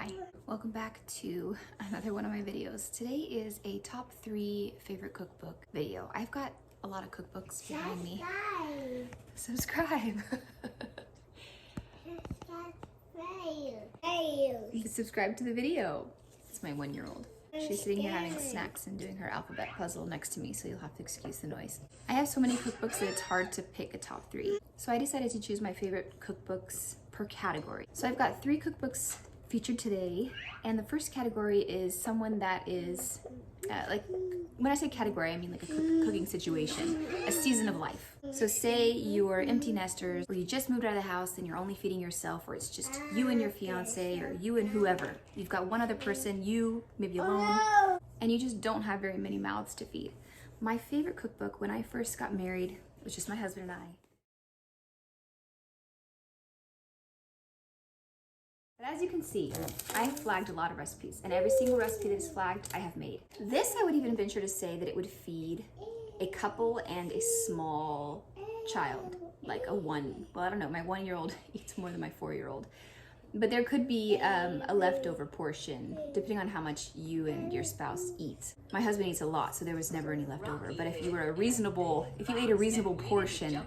Hi, welcome back to another one of my videos. Today is a top 3 favorite cookbook video. I've got a lot of cookbooks behind me. Subscribe. You can subscribe to the video. It's my 1-year-old. She's sitting here having snacks and doing her alphabet puzzle next to me, so you'll have to excuse the noise. I have so many cookbooks that it's hard to pick a top 3. So I decided to choose my favorite cookbooks per category. So I've got 3 cookbooks featured today, and the first category is someone that is like, when I say category, I mean like a cooking situation, a season of life. So say you're empty nesters, or you just moved out of the house and you're only feeding yourself, or it's just you and your fiance, or you and whoever. You've got one other person, you maybe alone, and you just don't have very many mouths to feed. My favorite cookbook when I first got married was just my husband and I. But as you can see, I have flagged a lot of recipes, and every single recipe that is flagged, I have made. This, I would even venture to say that it would feed a couple and a small child, like well, I don't know, my 1-year-old eats more than my 4-year-old. But there could be a leftover portion, depending on how much you and your spouse eat. My husband eats a lot, so there was never any leftover. But if you ate a reasonable portion,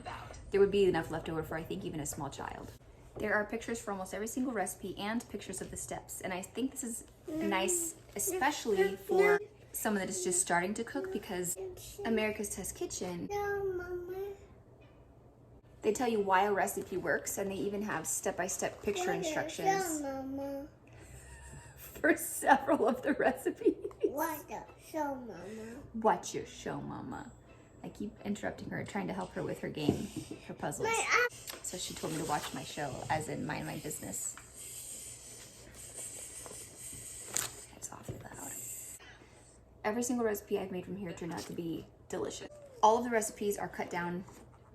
there would be enough leftover for, I think, even a small child. There are pictures for almost every single recipe and pictures of the steps. And I think this is nice, especially for someone that is just starting to cook, because America's Test Kitchen, they tell you why a recipe works, and they even have step-by-step picture instructions for several of the recipes. Watch your show, Mama. I keep interrupting her, trying to help her with her game, her puzzles. So she told me to watch my show, as in mind my business. It's awfully loud. Every single recipe I've made from here turned out to be delicious. All of the recipes are cut down,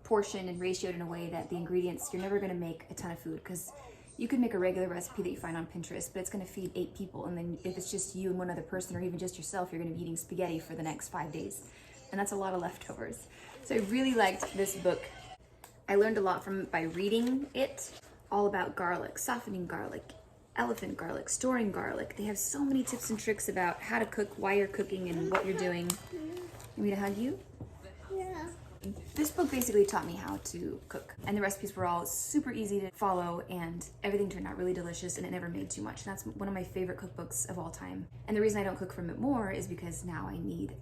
portioned, and ratioed in a way that the ingredients, you're never gonna make a ton of food, because you could make a regular recipe that you find on Pinterest, but it's gonna feed 8 people, and then if it's just you and one other person, or even just yourself, you're gonna be eating spaghetti for the next 5 days. And that's a lot of leftovers. So I really liked this book. I learned a lot by reading it, all about garlic, softening garlic, elephant garlic, storing garlic. They have so many tips and tricks about how to cook, why you're cooking, and what you're doing. You want me to hug you? Yeah. This book basically taught me how to cook, and the recipes were all super easy to follow, and everything turned out really delicious, and it never made too much. And that's one of my favorite cookbooks of all time. And the reason I don't cook from it more is because now I need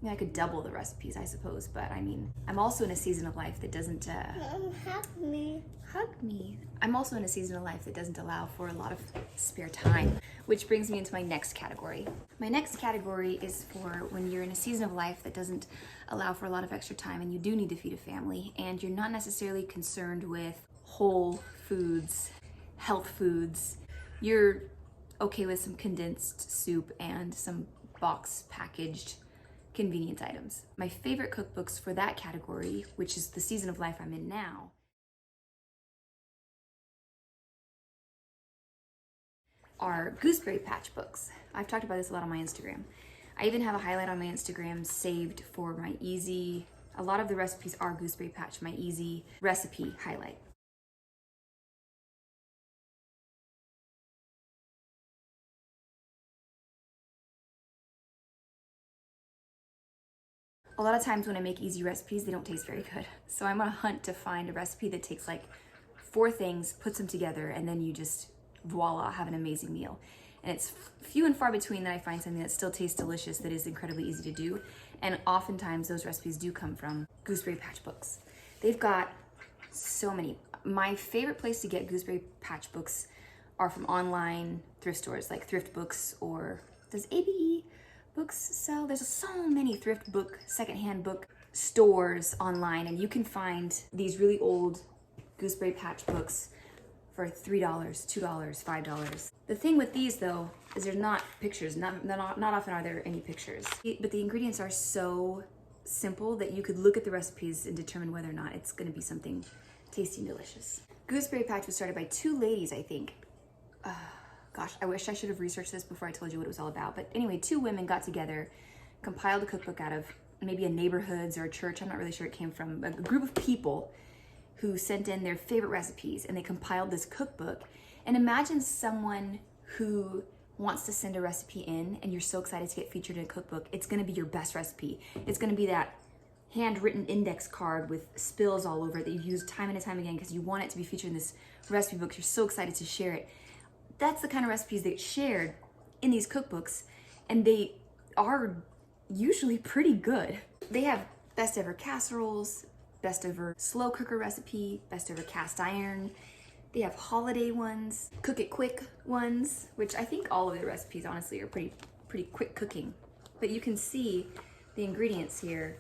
I could double the recipes, I suppose, but I mean, I'm also in a season of life that doesn't, hug me. Hug me. I'm also in a season of life that doesn't allow for a lot of spare time, which brings me into my next category. My next category is for when you're in a season of life that doesn't allow for a lot of extra time, and you do need to feed a family, and you're not necessarily concerned with whole foods, health foods. You're okay with some condensed soup and some box packaged convenience items. My favorite cookbooks for that category, which is the season of life I'm in now, are Gooseberry Patch books. I've talked about this a lot on my Instagram. I even have a highlight on my Instagram saved for my easy, a lot of the recipes are Gooseberry Patch, my easy recipe highlight. A lot of times when I make easy recipes, they don't taste very good. So I'm on a hunt to find a recipe that takes like 4 things, puts them together, and then you just, voila, have an amazing meal. And it's few and far between that I find something that still tastes delicious, that is incredibly easy to do. And oftentimes those recipes do come from Gooseberry Patch books. They've got so many. My favorite place to get Gooseberry Patch books are from online thrift stores, like Thrift Books, or does ABE Books sell? There's so many thrift book, secondhand book stores online, and you can find these really old Gooseberry Patch books for $3, $2, $5. The thing with these though is there's not pictures. Not often are there any pictures. But the ingredients are so simple that you could look at the recipes and determine whether or not it's going to be something tasty and delicious. Gooseberry Patch was started by 2 ladies, I think. Gosh, I wish I should have researched this before I told you what it was all about. But anyway, 2 women got together, compiled a cookbook out of maybe a neighborhoods or a church, I'm not really sure it came from, a group of people who sent in their favorite recipes, and they compiled this cookbook. And imagine someone who wants to send a recipe in and you're so excited to get featured in a cookbook, it's gonna be your best recipe. It's gonna be that handwritten index card with spills all over it that you've used time and time again because you want it to be featured in this recipe book. You're so excited to share it. That's the kind of recipes that get shared in these cookbooks, and they are usually pretty good. They have best ever casseroles, best ever slow cooker recipe, best ever cast iron. They have holiday ones, cook it quick ones, which I think all of the recipes honestly are pretty quick cooking. But you can see the ingredients here.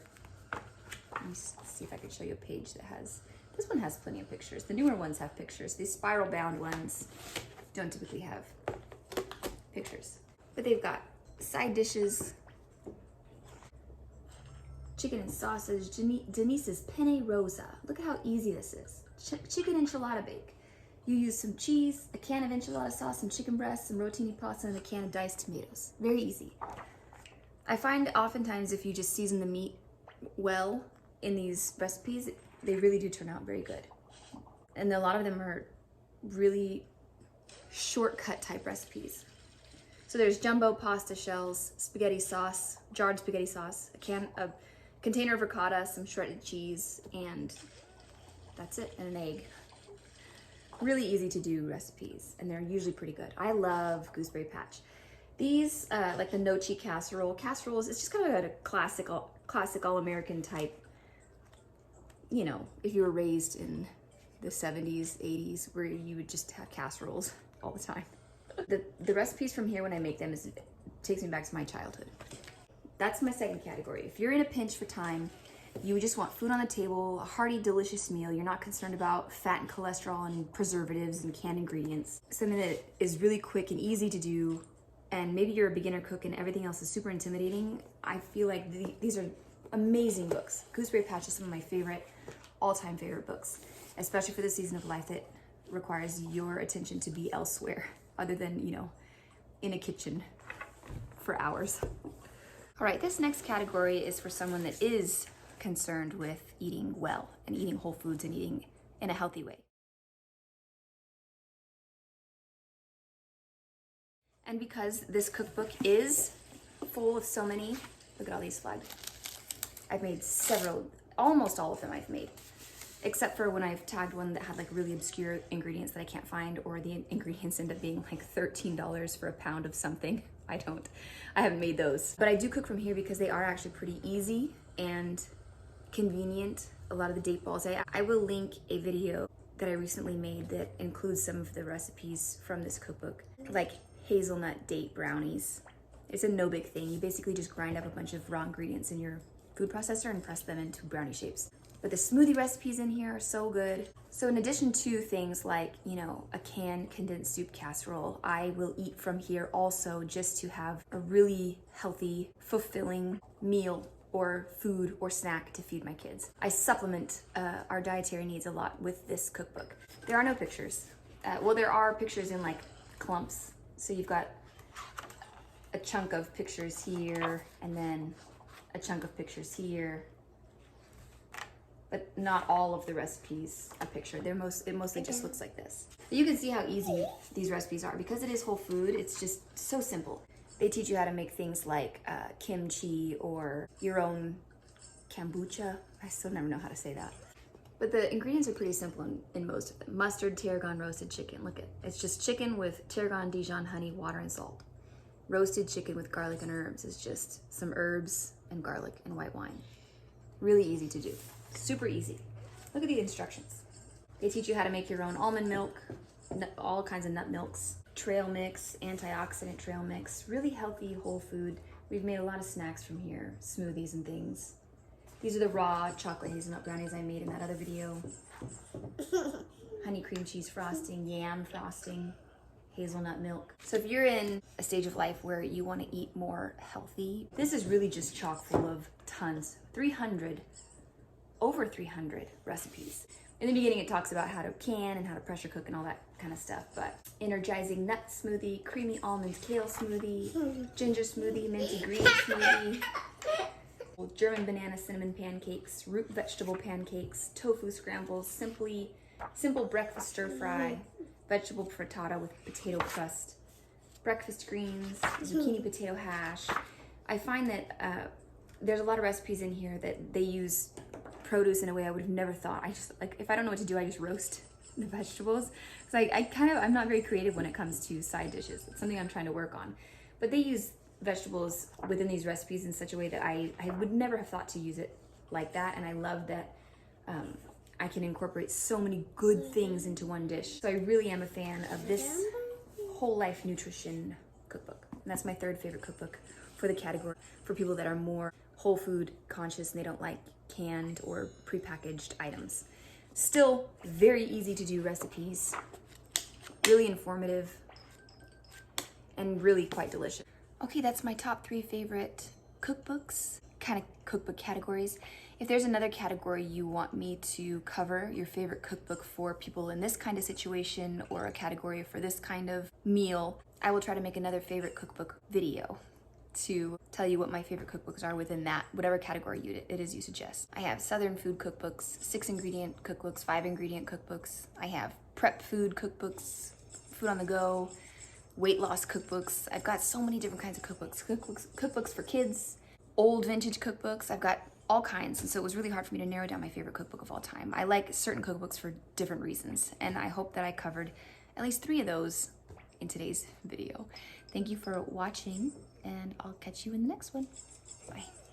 Let me see if I can show you a page that has, this one has plenty of pictures. The newer ones have pictures. These spiral bound ones don't typically have pictures. But they've got side dishes, chicken and sausage, Denise's penne rosa. Look at how easy this is. Chicken enchilada bake. You use some cheese, a can of enchilada sauce, some chicken breasts, some rotini pasta, and a can of diced tomatoes. Very easy. I find oftentimes if you just season the meat well in these recipes, they really do turn out very good. And a lot of them are really shortcut type recipes. So there's jumbo pasta shells, spaghetti sauce, jarred spaghetti sauce, a container of ricotta, some shredded cheese, and that's it, and an egg. Really easy to do recipes, and they're usually pretty good. I love Gooseberry Patch. These, like the nochi casseroles, it's just kind of a classic all-American type, you know, if you were raised in the 70s, 80s, where you would just have casseroles all the time. The recipes from here when I make them takes me back to my childhood. That's my second category. If you're in a pinch for time, you just want food on the table, a hearty, delicious meal. You're not concerned about fat and cholesterol and preservatives and canned ingredients. Something that is really quick and easy to do, and maybe you're a beginner cook and everything else is super intimidating. I feel like these are amazing books. Gooseberry Patch is some of my all-time favorite books, especially for the season of life that requires your attention to be elsewhere other than, you know, in a kitchen for hours. All right, this next category is for someone that is concerned with eating well and eating whole foods and eating in a healthy way. And because this cookbook is full of so many, look at all these flags. I've made several, almost all of them I've made, except for when I've tagged one that had like really obscure ingredients that I can't find, or the ingredients end up being like $13 for a pound of something. I haven't made those. But I do cook from here because they are actually pretty easy and convenient. A lot of the date balls. I will link a video that I recently made that includes some of the recipes from this cookbook, like hazelnut date brownies. It's a no big thing. You basically just grind up a bunch of raw ingredients in your food processor and press them into brownie shapes. But the smoothie recipes in here are so good. So in addition to things like, you know, a canned condensed soup casserole, I will eat from here also just to have a really healthy, fulfilling meal or food or snack to feed my kids. I supplement our dietary needs a lot with this cookbook. There are no pictures. Well, there are pictures in like clumps. So you've got a chunk of pictures here and then a chunk of pictures here, but not all of the recipes a picture. It mostly just looks like this. But you can see how easy these recipes are. Because it is whole food, it's just so simple. They teach you how to make things like kimchi or your own kombucha. I still never know how to say that. But the ingredients are pretty simple in most of them. Mustard, tarragon, roasted chicken. Look at, it's just chicken with tarragon, Dijon, honey, water, and salt. Roasted chicken with garlic and herbs is just some herbs and garlic and white wine. Really easy to do. Super easy. Look at the instructions. They teach you how to make your own almond milk, all kinds of nut milks, trail mix, antioxidant trail mix, really healthy whole food. We've made a lot of snacks from here, smoothies and things. These are the raw chocolate hazelnut brownies I made in that other video. Honey cream cheese frosting, yam frosting, hazelnut milk. So if you're in a stage of life where you want to eat more healthy, this is really just chock full of tons, over 300 recipes. In the beginning, it talks about how to can and how to pressure cook and all that kind of stuff, but energizing nut smoothie, creamy almond kale smoothie, ginger smoothie, minty green smoothie, German banana cinnamon pancakes, root vegetable pancakes, tofu scrambles, simple breakfast stir fry, vegetable frittata with potato crust, breakfast greens, zucchini potato hash. I find that there's a lot of recipes in here that they use produce in a way I would have never thought. I just, like, if I don't know what to do, I just roast the vegetables. So I'm not very creative when it comes to side dishes. It's something I'm trying to work on. But they use vegetables within these recipes in such a way that I would never have thought to use it like that. And I love that I can incorporate so many good things into one dish. So I really am a fan of this whole life nutrition cookbook. And that's my third favorite cookbook for the category for people that are more whole food conscious and they don't like canned or prepackaged items. Still very easy to do recipes, really informative, and really quite delicious. Okay, that's my top 3 favorite cookbooks, kind of cookbook categories. If there's another category you want me to cover, your favorite cookbook for people in this kind of situation or a category for this kind of meal, I will try to make another favorite cookbook video to tell you what my favorite cookbooks are within that, whatever category it is you suggest. I have Southern food cookbooks, 6-ingredient cookbooks, 5-ingredient cookbooks. I have prep food cookbooks, food on the go, weight loss cookbooks. I've got so many different kinds of cookbooks for kids, old vintage cookbooks. I've got all kinds, and so it was really hard for me to narrow down my favorite cookbook of all time. I like certain cookbooks for different reasons, and I hope that I covered at least 3 of those in today's video. Thank you for watching, and I'll catch you in the next one. Bye.